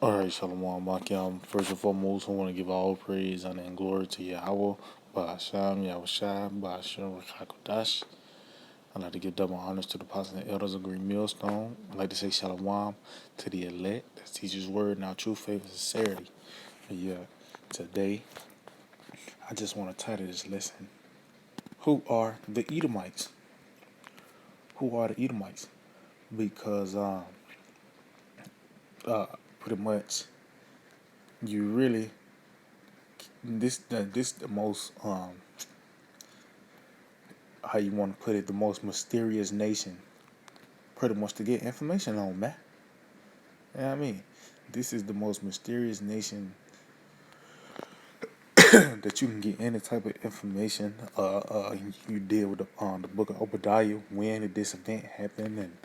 All right, Shalom, Makiam. First and foremost, I want to give all praise, honor, and glory to Yahweh, Ba'asham, Yahushua, Ba'asham, Rakakodash. I'd like to give double honors to the apostles and elders of Green Millstone. I'd like to say Shalom to the elect that teach His word in our true faith and sincerity. But yeah, today, I just want to title this lesson, Who are the Edomites? Who are the Edomites? Because uh, pretty much, you really, this the most how you want to put it, the most mysterious nation pretty much to get information on, man. You know what I mean? This is the most mysterious nation that you can get any type of information. You deal with the book of Obadiah, when did this event happen, and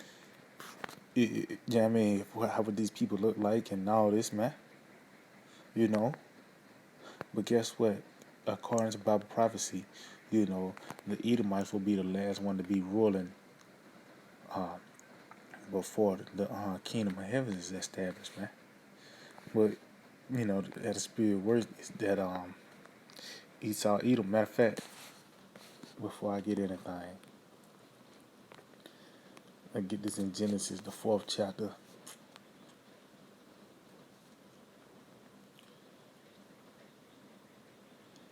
you know what I mean? How would these people look like, and all this, man? You know? But guess what? According to Bible prophecy, the Edomites will be the last one to be ruling before the kingdom of heaven is established, man. But that the spirit words is that Esau Edom. Matter of fact, before I get anything, I get this in Genesis, the 4th chapter.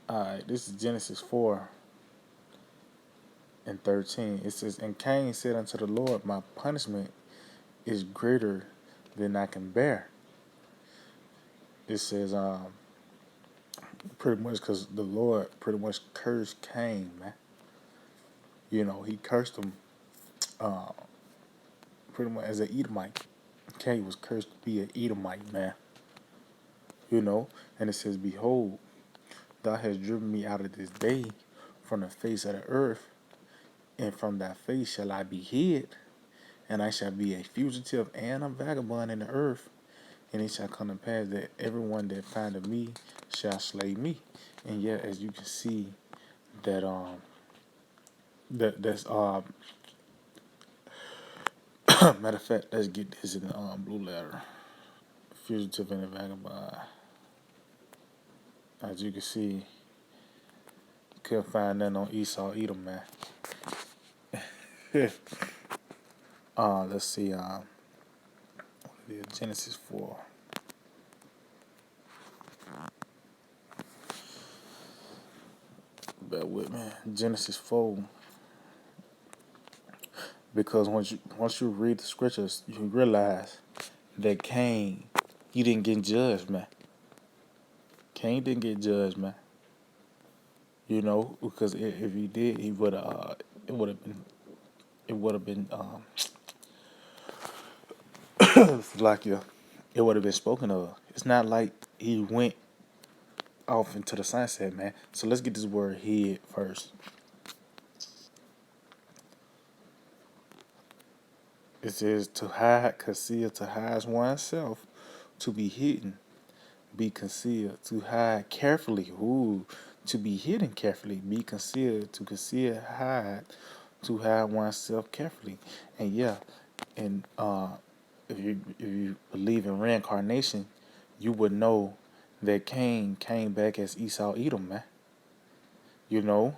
Alright, this is Genesis 4:13. It says, "And Cain said unto the Lord, My punishment is greater than I can bear." It says, pretty much because the Lord pretty much cursed Cain, man. He cursed him pretty much as an Edomite. Cain was cursed to be an Edomite, man. And it says, "Behold, thou hast driven me out of this day from the face of the earth, and from thy face shall I be hid, and I shall be a fugitive and a vagabond in the earth. And it shall come to pass that everyone that findeth me shall slay me." And yet, as you can see, that that's matter of fact, let's get this in the blue letter. Fugitive and a vagabond. As you can see, couldn't find nothing on Esau Edom, man. Let's see. Genesis 4. Bear with me. Genesis 4. Because once you read the scriptures, you realize that Cain, he didn't get judged, man. Cain didn't get judged, man. Because if he did, he would have. It would have been like it would have been spoken of. It's not like he went off into the sunset, man. So let's get this word hid first. It says to hide, conceal, to hide oneself, to be hidden, be concealed, to hide carefully. Ooh, to be hidden carefully, be concealed, to conceal, hide, to hide oneself carefully. And yeah, and if you believe in reincarnation, you would know that Cain came back as Esau Edom, man. You know,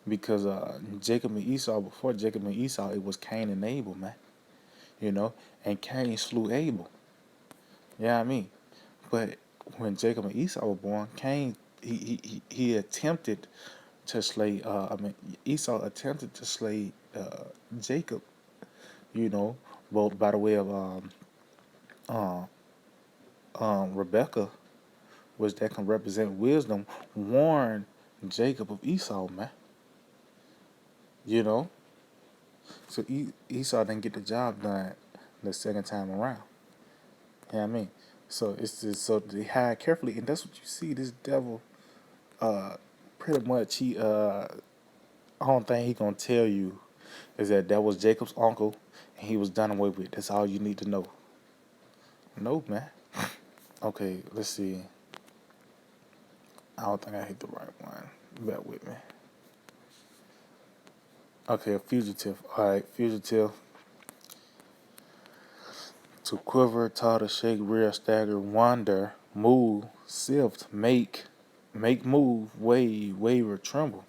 because Jacob and Esau, before Jacob and Esau, it was Cain and Abel, man. And Cain slew Abel. Yeah, I mean, but when Jacob and Esau were born, Cain he attempted to slay. Esau attempted to slay Jacob. Both by the way of Rebecca, which that can represent wisdom, warned Jacob of Esau, man. You know, so Esau didn't get the job done the second time around. You know what I mean? So it's just so they hide carefully, and that's what you see. This devil, pretty much only thing he gonna tell you is that was Jacob's uncle, and he was done away with. That's all you need to know. Nope, man. Okay, let's see. I don't think I hit the right one. Bear with me. Okay, a fugitive. All right, fugitive. To quiver, totter, shake, rear, stagger, wander, move, sift, make move, wave, waver, tremble.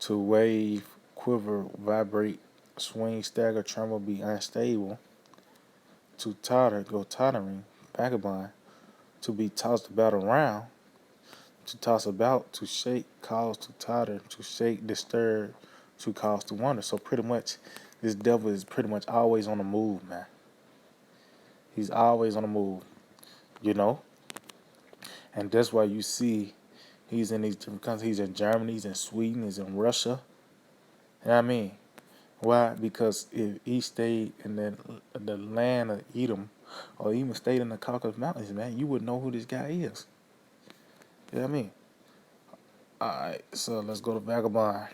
To wave, quiver, vibrate, swing, stagger, tremble, be unstable. To totter, go tottering, vagabond. To be tossed about around. To toss about, to shake, cause to totter, to shake, disturb, to cause to wander. So pretty much, this devil is pretty much always on the move, man. He's always on the move, you know? And that's why you see he's in these different countries. He's in Germany, he's in Sweden, he's in Russia. You know what I mean? Why? Because if he stayed in the land of Edom, or even stayed in the Caucasus Mountains, man, you would know who this guy is. You know what I mean? Alright, so let's go to Vagabond.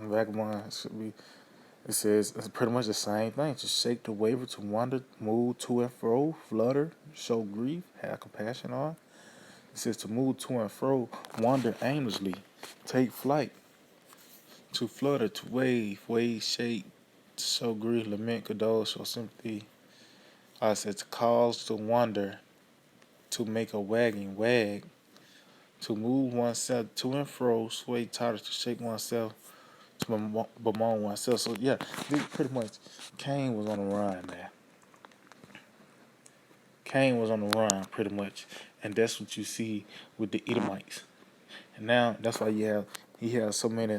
Vagabond should be, it says it's pretty much the same thing. To shake, to waver, to wander, move to and fro, flutter, show grief, have compassion on. It says to move to and fro, wander aimlessly, take flight, to flutter, to wave, shake, to show grief, lament, condole, show sympathy. I said to cause to wander, to make a wagging, wag, to move oneself to and fro, sway, totter, to shake oneself, to bemoan oneself. So yeah, this pretty much Cain was on the run, man. Cain was on the run, pretty much, and that's what you see with the Edomites. And now that's why he has so many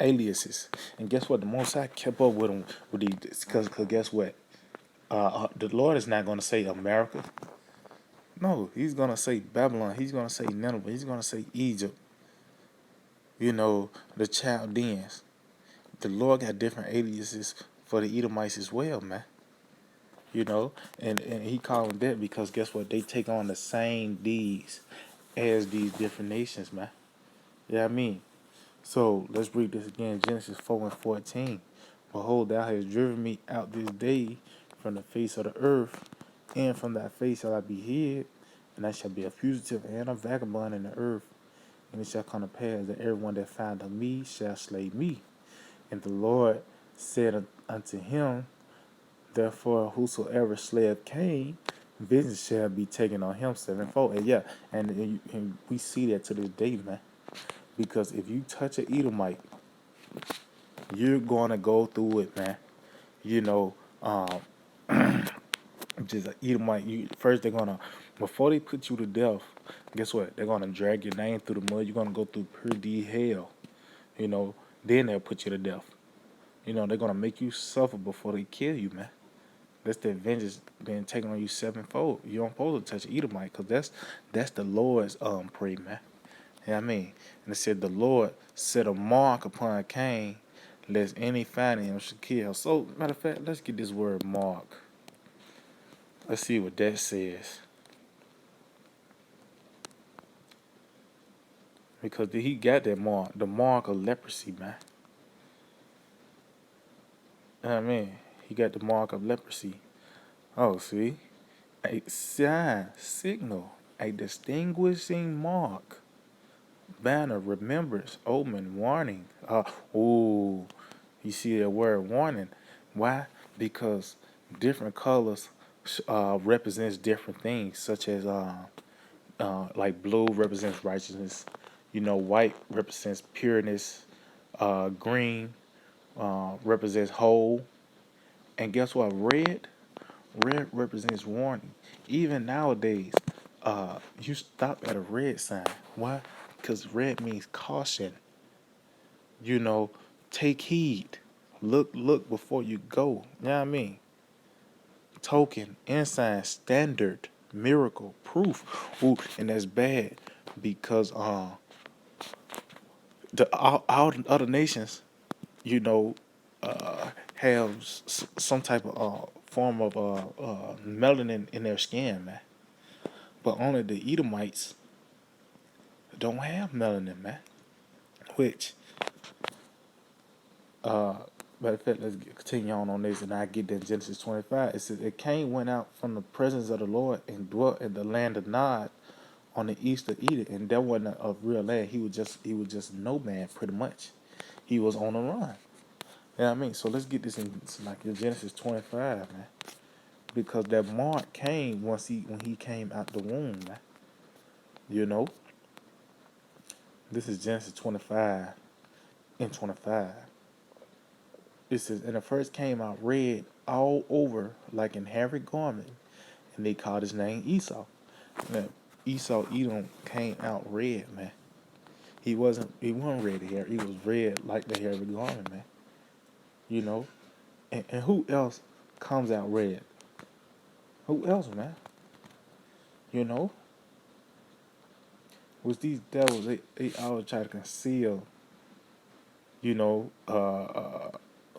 aliases. And guess what? The Most High kept up with him with these, because guess what? The Lord is not going to say America. No, He's going to say Babylon. He's going to say Nineveh. He's going to say Egypt. You know, the Chaldeans. The Lord got different aliases for the Edomites as well, man. You know, and He called them that because guess what? They take on the same deeds as these different nations, man. Yeah, I mean. So let's read this again. Genesis 4:14. Behold, thou hast driven me out this day from the face of the earth, and from thy face shall I be hid, and I shall be a fugitive and a vagabond in the earth. And it shall come to pass that everyone that findeth me shall slay me. And the Lord said unto him, therefore, whosoever slayeth Cain, vengeance shall be taken on him sevenfold. And yeah, and we see that to this day, man. Because if you touch an Edomite, you're going to go through it, man. You know, just an Edomite. First, they're going to, before they put you to death, guess what? They're going to drag your name through the mud. You're going to go through pretty hell. You know, then they'll put you to death. You know, they're going to make you suffer before they kill you, man. That's the vengeance being taken on you sevenfold. You don't supposed to touch an Edomite because that's the Lord's prey, man. You know what I mean? And it said the Lord set a mark upon Cain, lest any finding him should kill. So, matter of fact, let's get this word mark. Let's see what that says. Because he got that mark, the mark of leprosy, man. You know what I mean? He got the mark of leprosy. Oh, see? A sign, signal, a distinguishing mark, banner, remembrance, omen, warning. Ooh, you see that word warning. Why? Because different colors represents different things, such as like blue represents righteousness. You know, white represents pureness. Green represents whole. And guess what? Red represents warning. Even nowadays, you stop at a red sign. Why? Because red means caution. You know, take heed. Look before you go. You know what I mean? Token, ensign, standard, miracle, proof. Ooh, and that's bad because the all the other nations, you know, have some type of form of melanin in their skin, man. But only the Edomites don't have melanin, man. Which, matter of fact, let's continue on this, and I get that in Genesis 25. It says, "And Cain went out from the presence of the Lord and dwelt in the land of Nod on the east of Eden." And that wasn't a real land. He was just no man, pretty much. He was on the run. Yeah, I mean, so let's get this in like in Genesis 25, man. Because that mark came when he came out the womb, man. You know, this is Genesis 25 and 25. It says, and the first came out red all over like an hairy garment, and they called his name Esau. Now, Esau Edom came out red, man. He wasn't red hair. He was red like the hairy garment, man. You know, and who else comes out red? Who else, man? You know, was these devils? They always try to conceal, you know,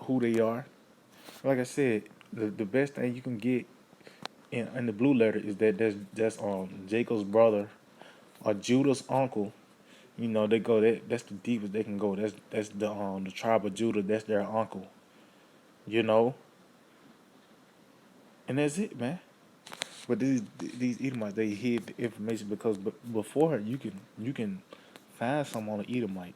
who they are. Like I said, the best thing you can get in the blue letter is that that's Jacob's brother or Judah's uncle. You know, they go that's the deepest they can go. That's the tribe of Judah. That's their uncle. You know, and that's it, man. But these Edomites, they hid the information because before you can find some on an Edomite.